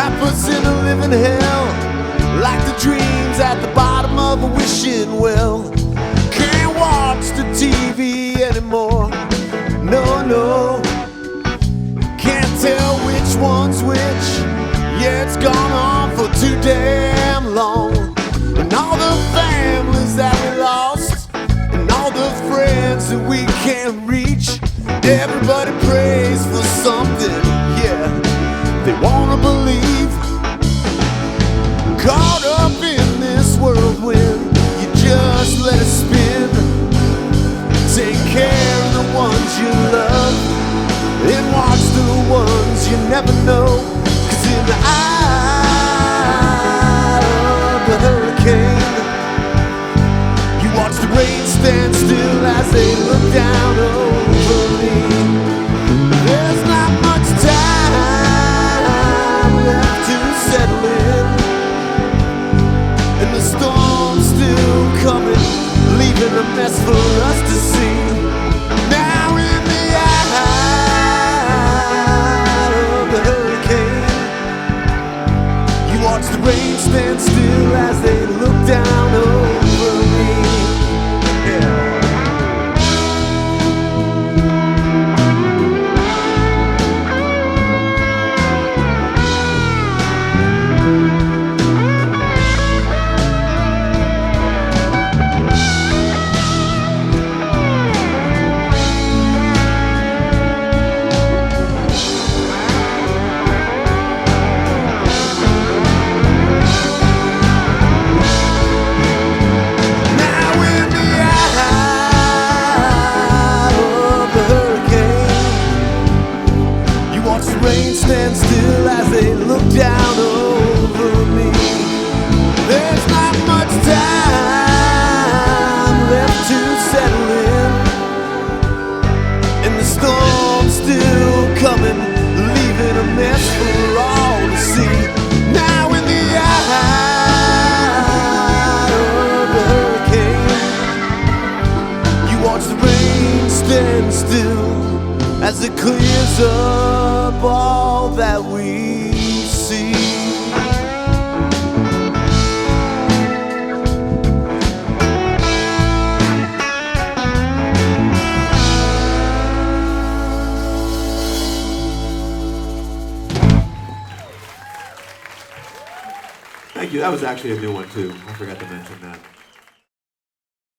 that puts in a living hell, like the dreams at the bottom of a wishing well. Can't watch the TV anymore, no, no. Can't tell which one's which, yeah, it's gone on for too damn long. And all the families that we lost, and all the friends that we can't reach, everybody prays for something, yeah, they wanna believe. Caught up in this whirlwind, you just let it spin. Take care of the ones you love, and watch the ones you never know. 'Cause in the eye of the hurricane, you watch the rain stand still as they look down over me. There's not much time left to settle in, and the storm's still coming, leaving a mess for us to see. Now in the eye of the hurricane, you watch the rain stand still as they look down over me. Yeah. Rain stand still as they look down over me. There's not much time left to settle in, and the storm's still coming, leaving a mess for all to see. Now in the eye of the hurricane, you watch the rain stand still as it clears up all that we see. Thank you. That was actually a new one too. I forgot to mention that.